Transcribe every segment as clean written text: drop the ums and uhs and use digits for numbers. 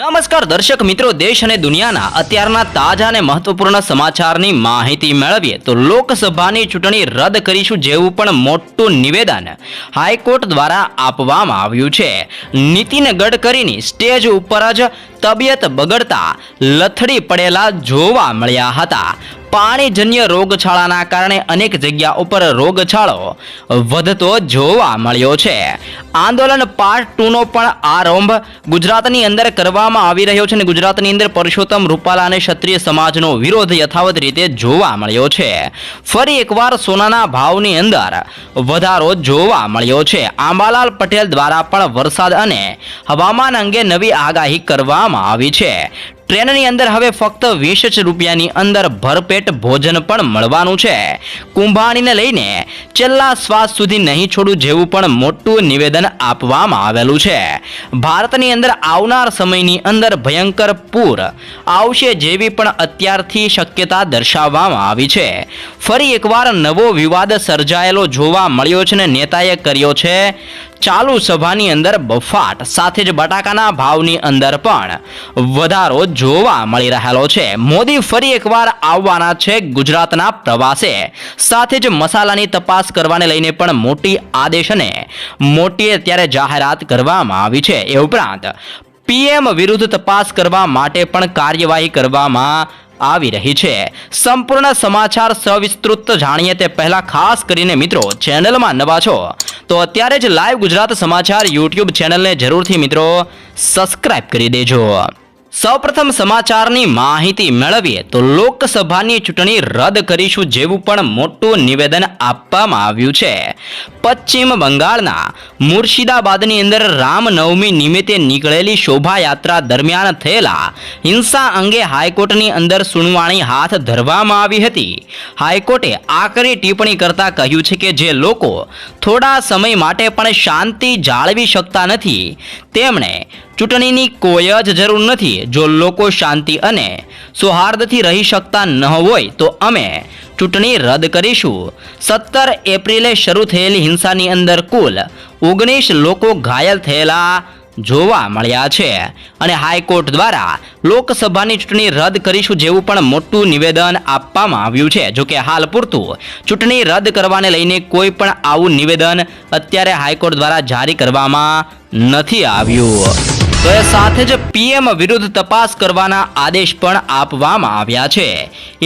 નમસ્કાર દર્શક મિત્રો, દેશ અને દુનિયાના અત્યારના તાજા અને મહત્વપૂર્ણ સમાચારની માહિતી મેળવીએ તો લોકસભાની ચૂંટણી રદ કરીશું જેવું પણ મોટું નિવેદન હાઈકોર્ટ દ્વારા આપવામાં આવ્યું છે. નીતિન ગડકરીની સ્ટેજ ઉપર જ તબિયત બગડતા લથડી પડેલા જોવા મળ્યા હતા. પાણીજન્ય રોગચાળાના કારણે અનેક જગ્યા ઉપર રોગચાળો વધતો જોવા મળ્યો છે. આંદોલન પાર્ટ 2 નો પણ આરંભ ગુજરાતની અંદર કરવામાં આવી રહ્યો છે અને ગુજરાતની અંદર પરસોત્તમ રૂપાલા અને ક્ષત્રિય સમાજનો વિરોધ યથાવત રીતે જોવા મળ્યો છે. ફરી એકવાર સોનાના ભાવની અંદર વધારો જોવા મળ્યો છે. આંબાલાલ પટેલ દ્વારા પણ વરસાદ અને હવામાન અંગે નવી આગાહી કરવામાં આવી છે. ટ્રેનની અંદર હવે ફક્ત 20 રૂપિયાની અંદર ભરપેટ ભોજન પણ મળવાનું છે. કુંભાણીને લઈને છેલ્લા શ્વાસ સુધી નહીં છોડું જેવું પણ મોટું નિવેદન આપવામાં આવેલું છે. ભારતની અંદર આવનાર સમયની અંદર ભયંકર પૂર આવશે જેવી પણ અત્યારથી શક્યતા દર્શાવવામાં આવી છે. ફરી એકવાર નવો વિવાદ સર્જાયેલો જોવા મળ્યો છે અને નેતાએ કર્યો છે ચાલુ સભાની અંદર બફાટ. સાથે જ બટાકાના ભાવની અંદર પણ વધારો જોવા મળી રહેલો છે. મોદી ફરી એકવાર આવવાના છે ગુજરાતના પ્રવાસે. સાથે જ મસાલાની તપાસ કરવાને લઈને પણ મોટી આદેશ અને મોટી અત્યારે જાહેરાત કરવામાં આવી છે. એ ઉપરાંત પીએમ વિરુદ્ધ તપાસ કરવા માટે પણ કાર્યવાહી કરવામાં આવી રહી છે. સંપૂર્ણ સમાચાર સવિસ્તૃત જાણીએ તે પહેલા ખાસ કરીને મિત્રો ચેનલમાં નવા છો તો અત્યારે જ લાઈવ ગુજરાત સમાચાર યુટ્યુબ ચેનલને જરૂરથી મિત્રો સબસ્ક્રાઇબ કરી દેજો. સૌપ્રથમ સમાચારની માહિતી મેળવીએ તો લોકસભાની ચૂંટણી રદ કરીશું જેવું પણ મોટું નિવેદન આપવામાં આવ્યું છે. પશ્ચિમ બંગાળના મુર્શિદાબાદની અંદર રામનવમી નિમિત્તે નીકળેલી શોભાયાત્રા દરમિયાન થયેલા હિંસા અંગે હાઈકોર્ટની અંદર સુનાવણી હાથ ધરવામાં આવી હતી. હાઈકોર્ટે આકરી ટિપ્પણી કરતા કહ્યું છે કે જે લોકો થોડા સમય માટે પણ શાંતિ જાળવી શકતા નથી તેમણે ચૂંટણીની કોઈ જ જરૂર નથી. જો લોકો શાંતિ અને સૌહાર્દથી રહી શકતા ન હોય તો અમે ચૂંટણી રદ કરીશું. 17 એપ્રિલે શરૂ થયેલી હિંસાની અંદર કુલ 19 લોકો ઘાયલ થયેલા જોવા મળ્યા છે અને હાઈકોર્ટ દ્વારા લોકસભાની ચૂંટણી રદ કરીશું જેવું પણ મોટું નિવેદન આપવામાં આવ્યું છે. જોકે હાલ પૂરતું ચૂંટણી રદ કરવાને લઈને કોઈ પણ આવું નિવેદન અત્યારે હાઈકોર્ટ દ્વારા જારી કરવામાં નથી આવ્યું. તો એ સાથે જ પીએમ વિરુદ્ધ તપાસ કરવાના આદેશ પણ આપવામાં આવ્યા છે.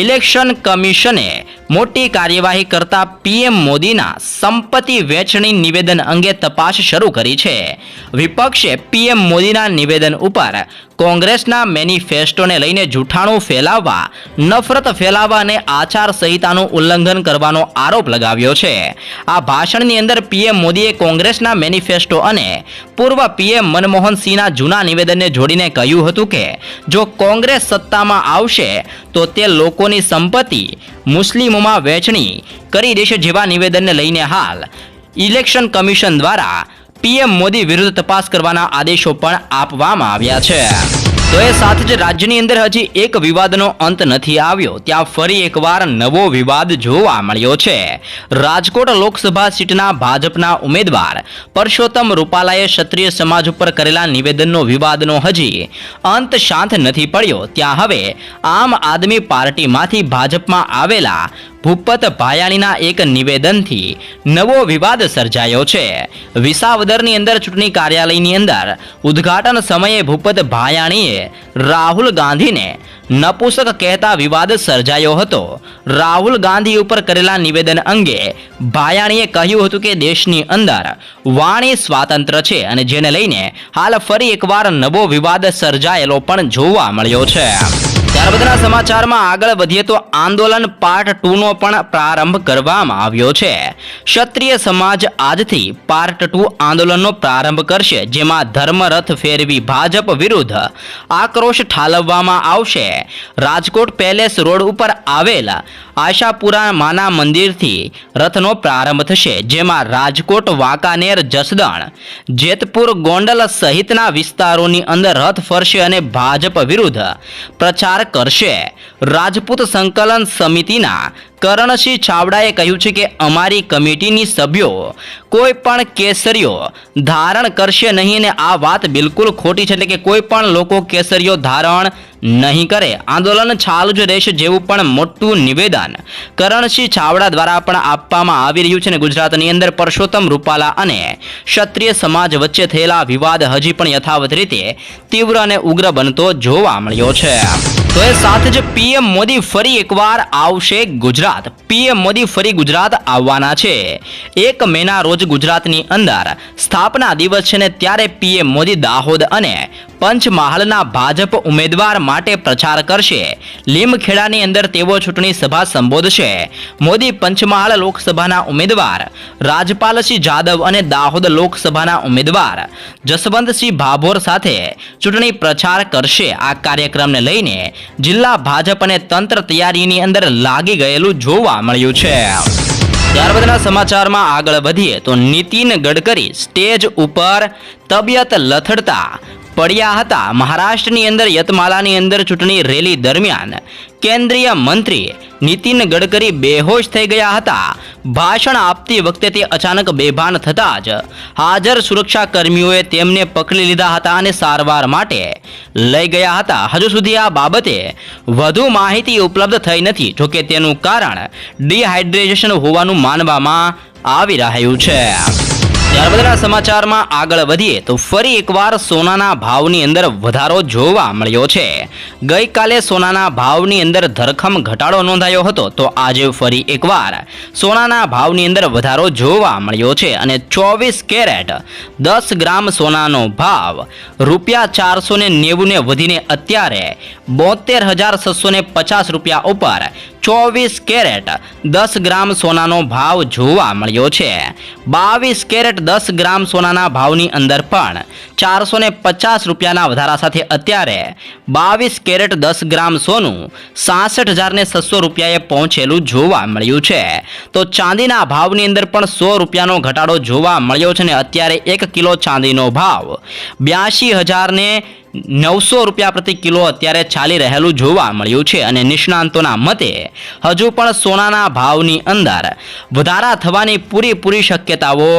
ઇલેક્શન કમિશને મોટી કાર્યવાહી કરતા પીએમ મોદીના સંપત્તિ વહેંચણી નિવેદન અંગે તપાસ શરૂ કરી છે. વિપક્ષે પીએમ મોદીના નિવેદન ઉપર કોંગ્રેસના મેનિફેસ્ટોને લઈને જૂઠાણું ફેલાવવા, નફરત ફેલાવવા અને આચાર સંહિતાનું ઉલ્લંઘન કરવાનો આરોપ લગાવ્યો છે. આ ભાષણની અંદર પીએમ મોદીએ કોંગ્રેસના મેનિફેસ્ટો અને પૂર્વ પીએમ મનમોહન સિંહના જૂના નિવેદનને જોડીને કહ્યું હતું કે જો કોંગ્રેસ સત્તામાં આવશે તો તે લોકોની સંપત્તિ મુસ્લિમોમાં વહેંચણી કરી દેશે જેવા નિવેદનને લઈને હાલ ઇલેક્શન કમિશન દ્વારા પીએમ મોદી વિરુદ્ધ તપાસ કરવાના આદેશો પણ આપવામાં આવ્યા છે. તો એ સાથે જ રાજ્યની અંદર હજી એક વિવાદનો અંત નથી આવ્યો. ત્યાં ફરી એકવાર નવો વિવાદ જોવા મળ્યો છે. રાજકોટ લોકસભા સીટના ભાજપના ઉમેદવાર પરસોત્તમ રૂપાલાએ ક્ષત્રિય સમાજ ઉપર કરેલા નિવેદનનો વિવાદનો હજી અંત શાંત નથી પડ્યો. ત્યાં હવે આમ આદમી પાર્ટીમાંથી ભાજપમાં આવેલા ભૂપત ભાયાણીના એક નિવેદનથી નવો વિવાદ સર્જાયો છે. વિસાવદરની અંદર ચૂંટણી કાર્યાલયની અંદર ઉદ્ઘાટન સમયે ભૂપત ભાયાણીએ રાહુલ ગાંધીને નપુસક કહેતા વિવાદ સર્જાયો હતો. રાહુલ ગાંધી ઉપર કરેલા નિવેદન અંગે ભાયાણીએ કહ્યું હતું કે દેશની અંદર વાણી સ્વાતંત્ર્ય છે અને જેને લઈને હાલ ફરી એકવાર નવો વિવાદ સર્જાયેલો પણ જોવા મળ્યો છે. ત્યારબાદના સમાચારમાં આગળ વધીએ તો આંદોલન પાર્ટ 2 નો પણ પ્રારંભ કરવામાં આવ્યો છે. ક્ષત્રિય સમાજ આજથી પાર્ટ 2 આંદોલનનો પ્રારંભ કરશે, જેમાં ધર્મરથ ફેરવી ભાજપ વિરુદ્ધ આક્રોશ ઠાલવવામાં આવશે. રાજકોટ પેલેસ રોડ ઉપર આવેલ આશાપુરા માના મંદિરથી રથનો પ્રારંભ થશે, જેમાં રાજકોટ, વાંકાનેર, જસદણ, જેતપુર, ગોંડલ સહિતના વિસ્તારોની અંદર રથ ફરશે અને ભાજપ વિરુદ્ધ પ્રચાર કરશે. રાજપૂત સંકલન સમિતિના કરણસિંહ છાબડાએ કહ્યું છે કે અમારી કમિટીની સભ્યો કોઈ પણ કેસરીઓ ધારણ કરશે નહીં અને આ વાત બિલકુલ ખોટી છે, એટલે કે કોઈ પણ લોકો કેસરીઓ ધારણ નહીં કરે, આંદોલન ચાલુ જ રહેશે જેવું પણ મોટું નિવેદન કરણસિંહ છાબડા દ્વારા પણ આપવામાં આવી રહ્યું છે. અને ગુજરાતની અંદર પરસોત્તમ રૂપાલા અને ક્ષત્રિય સમાજ વચ્ચે થયેલા વિવાદ હજી પણ યથાવત રીતે તીવ્ર અને ઉગ્ર બનતો જોવા મળ્યો છે. તો એ સાથે જ પીએમ મોદી ફરી એકવાર આવશે ગુજરાત. પીએમ મોદી ફરી ગુજરાત આવવાના છે. 1 મેના રોજ ગુજરાતની અંદર સ્થાપના દિવસ છે ને ત્યારે પીએમ મોદી દાહોદ અને પંચમહાલના ભાજપ ઉમેદવાર માટે પ્રચાર કરશે. લીમખેડાની અંદર તેઓ ચૂંટણી સભા સંબોધશે. મોદી પંચમહાલ લોકસભાના ઉમેદવાર રાજપાલસિંહ જાદવ અને દાહોદ લોકસભાના ઉમેદવાર જસવંતસિંહ ભાભોર સાથે ચૂંટણી પ્રચાર કરશે. આ કાર્યક્રમને લઈને જિલ્લા ભાજપ અને તંત્ર તૈયારીની અંદર લાગી ગયેલું જોવા મળ્યું છે. ત્યારબાદના સમાચારમાં આગળ વધીએ તો નીતિન ગડકરી સ્ટેજ ઉપર તબિયત લથડતા પડ્યા હતા. મહારાષ્ટ્રની અંદર યતમાલાની અંદર ચૂંટણી રેલી દરમિયાન કેન્દ્રીય મંત્રી નીતિન ગડકરી બેહોશ થઈ ગયા હતા. ભાષણ આપતી વખતે તે અચાનક બેભાન થતા જ હાજર સુરક્ષા કર્મીઓએ તેમને પકડી લીધા હતા અને સારવાર માટે લઈ ગયા હતા. હજુ સુધી આ બાબતે વધુ માહિતી ઉપલબ્ધ થઈ નથી. જોકે તેનું કારણ ડિહાઇડ્રેશન હોવાનું માનવામાં આવી રહ્યું છે. ત્યારબાદના સમાચારમાં આગળ વધીએ તો ફરી એકવાર સોનાના ભાવની અંદર વધારો જોવા મળ્યો છે. ગઈકાલે સોનાના ભાવની અંદર ધરખમ ઘટાડો નોંધાયો હતો, તો આજે ફરી એકવાર સોનાના ભાવની અંદર વધારો જોવા મળ્યો છે અને 24 કેરેટ 10 ગ્રામ સોનાનો ભાવ ₹490 ને વધીને અત્યારે 72,650 રૂપિયા ઉપર 24 કેરેટ 10 ગ્રામ સોનાનો ભાવ જોવા મળ્યો છે. 22 કેરેટ 10 ગ્રામ સોનાના ભાવની અંદર પણ 450 રૂપિયાના વધારા સાથે અત્યારે 22 કેરેટ 10 ગ્રામ સોનું 66,600 રૂપિયાએ પહોંચેલું જોવા મળ્યું છે. તો ચાંદીના ભાવની અંદર પણ 100 રૂપિયાનો ઘટાડો જોવા મળ્યો છે અને અત્યારે 1 કિલો ચાંદીનો ભાવ 82,900 રૂપિયા પ્રતિ કિલો અત્યારે ચાલી રહેલું જોવા મળ્યું છે. અને નિષ્ણાંતોના મતે હજુ પણ સોનાના ભાવની અંદર વધારા થવાની પૂરેપૂરી શક્યતાઓ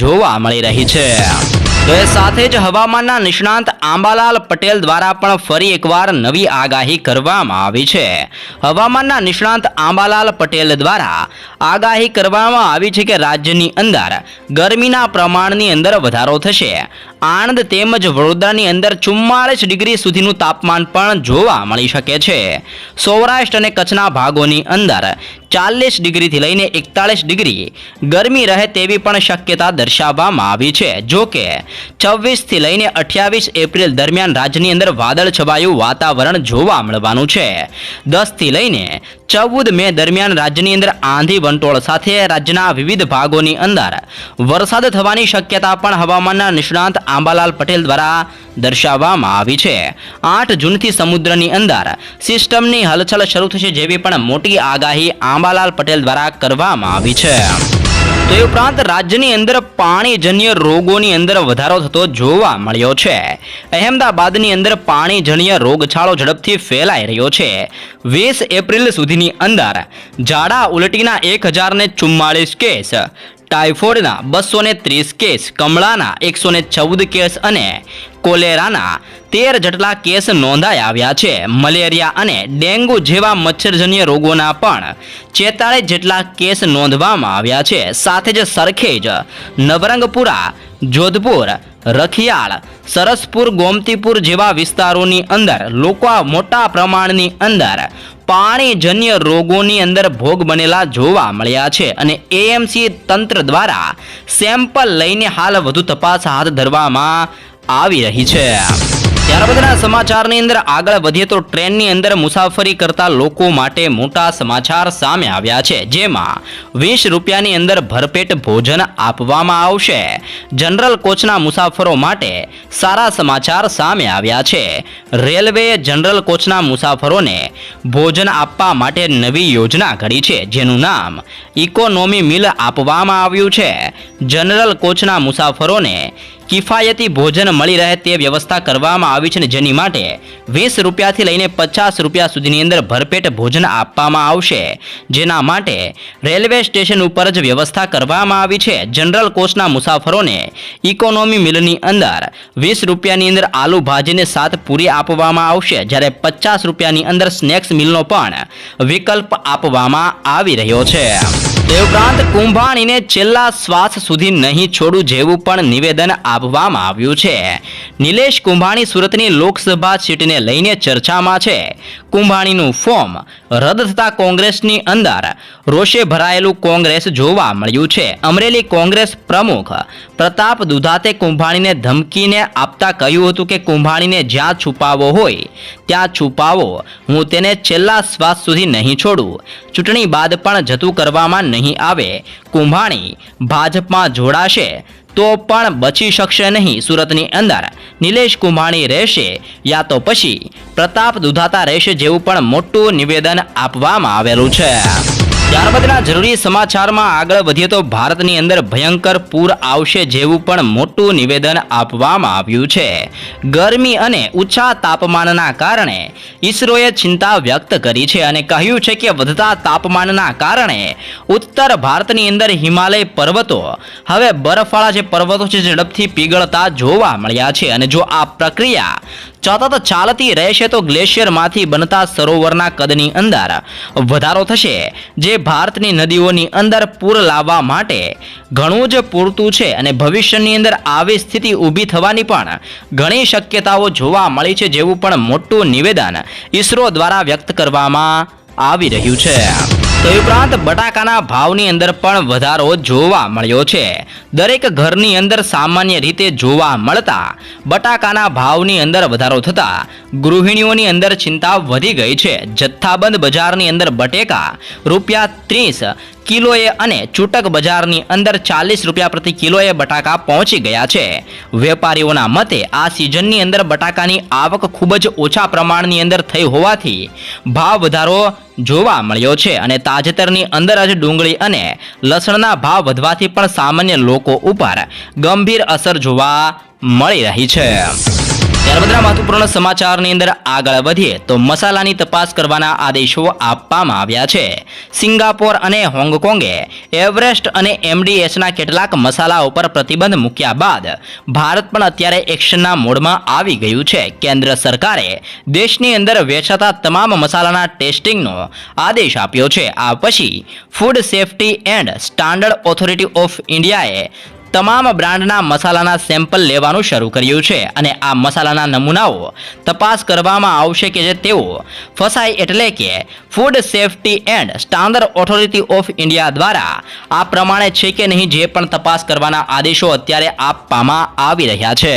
જોવા મળી રહી છે. તો એ સાથે જ હવામાનના નિષ્ણાંત આંબાલાલ પટેલ દ્વારા પણ ફરી એકવાર નવી આગાહી કરવામાં આવી છે. હવામાનના નિષ્ણાંત આંબાલાલ પટેલ દ્વારા આગાહી કરવામાં આવી છે કે રાજ્યની અંદર ગરમીના પ્રમાણની અંદર વધારો થશે. આણંદ તેમજ વડોદરાની અંદર 44 ડિગ્રી સુધીનું તાપમાન પણ જોવા મળી શકે છે. સૌરાષ્ટ્ર અને કચ્છના ભાગોની અંદર 40 ડિગ્રીથી લઈને 41 ડિગ્રી ગરમી રહે તેવી પણ શક્યતા દર્શાવવામાં આવી છે. જો કે 26 થી લઈને 28 એપ્રિલ દરમિયાન રાજ્યની અંદર વાદળ છવાયું વાતાવરણ જોવા મળવાનું છે. 10 થી લઈને 14 મે દરમિયાન રાજ્યની અંદર આંધી વંટોળ સાથે રાજ્યના વિવિધ ભાગોની અંદર વરસાદ થવાની શક્યતા પણ હવામાનના નિષ્ણાંત આંબાલાલ પટેલ દ્વારા દર્શાવવામાં આવી છે. 8 જૂનથી સમુદ્રની અંદર સિસ્ટમની હલચલ શરૂ થશે જેવી પણ મોટી આગાહી આંબાલાલ પટેલ દ્વારા કરવામાં આવી છે. તો એ ઉપરાંત રાજ્યની અંદર પાણીજન્ય રોગોની અંદર વધારો થતો જોવા મળ્યો છે. અહેમદાબાદની અંદર પાણીજન્ય રોગચાળો ઝડપથી ફેલાઈ રહ્યો છે. 20 એપ્રિલ સુધીની અંદર ઝાડા ઉલટીના 1044 કેસ, ટાઇફોઇડના 230 કેસ, કમળાના 114 કેસ અને કોલેરાના 13 જેટલા કેસ નોંધાઈ આવ્યા છે. મલેરિયા અને ડેન્ગ્યુ જેવા મચ્છરજન્ય રોગોના પણ 46 જેટલા કેસ નોંધવામાં આવ્યા છે. સાથે જ સરખેજ, નવરંગપુરા, જોધપુર, રખિયાળ, સરસપુર, ગોમતીપુર જેવા વિસ્તારોની અંદર લોકો મોટા પ્રમાણની અંદર પાણીજન્ય રોગોની અંદર ભોગ બનેલા જોવા મળ્યા છે. અને એએમસી તંત્ર દ્વારા સેમ્પલ લઈને હાલ વધુ તપાસ હાથ ધરવામાં આવી રહી છે. ત્યારબાદના સમાચારની અંદર આગળ વધીએ તો ટ્રેનની અંદર મુસાફરી કરતા લોકો માટે મોટા સમાચાર સામે આવ્યા છે. જેમાં 20 રૂપિયાની અંદર ભરપેટ ભોજન આપવામાં આવશે. જનરલ કોચના મુસાફરો માટે સારા સમાચાર સામે આવ્યા છે. રેલવેએ જનરલ કોચના મુસાફરોને ભોજન આપવા માટે નવી યોજના ઘડી છે જેનું નામ ઇકોનોમી મિલ આપવામાં આવ્યું છે. જનરલ કોચના મુસાફરોને કિફાયતી ભોજન મળી રહે તે વ્યવસ્થા કરવામાં આવી છે, જેની માટે 20 રૂપિયાથી લઈને 50 રૂપિયા સુધીની અંદર ભરપેટ ભોજન આપવામાં આવશે, જેના માટે રેલવે સ્ટેશન ઉપર જ વ્યવસ્થા કરવામાં આવી છે. જનરલ કોચના મુસાફરોને ઇકોનોમી મિલની અંદર 20 રૂપિયાની અંદર આલુ ભાજીને સાથ પૂરી આપવામાં આવશે, જ્યારે 50 રૂપિયાની અંદર સ્નેક્સ મિલનો પણ વિકલ્પ આપવામાં આવી રહ્યો છે. તે ઉપરાંત કુંભાણીને છેલ્લા શ્વાસ સુધી નહીં છોડું જેવું પણ નિવેદન આપવામાં આવ્યું છે. નિલેશ કુંભાણી સુરતની લોકસભા સીટને લઈને ચર્ચામાં છે. કુંભાણીનું ફોર્મ રદ થતા કોંગ્રેસની અંદર રોષે ભરાયેલું કોંગ્રેસ જોવા મળ્યું છે. અમરેલી કોંગ્રેસ પ્રમુખ પ્રતાપ દુધાતે કુંભાણીને ધમકીને આપતા કહ્યું હતું કે કુંભાણીને જ્યાં છુપાવો હોય ત્યાં છુપાવો, હું તેને છેલ્લા શ્વાસ સુધી નહીં છોડું. ચૂંટણી બાદ પણ જતું કરવામાં નહીં આવે. કુંભાણી ભાજપમાં જોડાશે તો પણ બચી શકશે નહીં. સુરતની અંદર નિલેશ કુંભાણી રહેશે યા તો પછી પ્રતાપ દુધાતા રહેશે જેવું પણ મોટું નિવેદન આપવામાં આવેલું છે. ત્યારબાદના જરૂરી સમાચારમાં આગળ વધીએ તો ભારતની અંદર ભયંકર પૂર આવશે જેવું પણ મોટું નિવેદન આપવામાં આવ્યું છે. ગરમી અને ઊંચા તાપમાનના કારણે ઈસરોએ ચિંતા વ્યક્ત કરી છે અને કહ્યું છે કે વધતા તાપમાનના કારણે ઉત્તર ભારતની અંદર હિમાલય પર્વતો હવે બરફવાળા જે પર્વતો છે ઝડપથી પીગળતા જોવા મળ્યા છે અને જો આ પ્રક્રિયા સતત ચાલતી રહેશે તો ગ્લેશિયરમાંથી બનતા સરોવરના કદની અંદર વધારો થશે, જે ભારતની નદીઓની અંદર પૂર લાવવા માટે ઘણું જ પૂરતું છે અને ભવિષ્યની અંદર આવી સ્થિતિ ઊભી થવાની પણ ઘણી શક્યતાઓ જોવા મળી છે જેવું પણ મોટું નિવેદન ઈસરો દ્વારા વ્યક્ત કરવામાં આવી રહ્યું છે. તે ઉપરાંત બટાકાના ભાવની અંદર પણ વધારો જોવા મળ્યો છે. દરેક ઘરની અંદર સામાન્ય રીતે જોવા મળતા બટાકાના ભાવની અંદર વધારો થતા ગૃહિણીઓની અંદર ચિંતા વધી ગઈ છે. જથ્થાબંધ બજારની અંદર બટેકા ₹30 કિલોએ અને છૂટક બજારની અંદર 40 રૂપિયા પ્રતિ કિલોએ બટાકા પહોંચી ગયા છે. વેપારીઓના મતે આ સિઝનની અંદર બટાકાની આવક ખૂબ જ ઓછા પ્રમાણની અંદર થઈ હોવાથી ભાવ વધારો જોવા મળ્યો છે અને તાજેતરની અંદર જ ડુંગળી અને લસણના ભાવ વધવાથી પણ સામાન્ય લોકો ઉપર ગંભીર અસર જોવા મળી રહી છે. ત્યારબાદના મહત્વપૂર્ણ સમાચારની અંદર આગળ વધીએ તો મસાલાની તપાસ કરવાના આદેશો આપવામાં આવ્યા છે. સિંગાપોર અને હોંગકોંગે એવરેસ્ટ અને MDSના કેટલાક મસાલા ઉપર પ્રતિબંધ મૂક્યા બાદ ભારત પણ અત્યારે એક્શનના મોડમાં આવી ગયું છે. કેન્દ્ર સરકારે દેશની અંદર વેચાતા તમામ મસાલાના ટેસ્ટિંગનો આદેશ આપ્યો છે. આ પછી food safety and standard authority of ઇન્ડિયાએ તમામ બ્રાન્ડના મસાલાના સેમ્પલ લેવાનું શરૂ કર્યું છે અને આ મસાલાના નમૂનાઓ તપાસ કરવામાં આવશે કે જે તેઓ ફસાય એટલે કે food safety and standard authority of India દ્વારા આ પ્રમાણે છે કે નહીં જે પણ તપાસ કરવાના આદેશો અત્યારે આપવામાં આવી રહ્યા છે.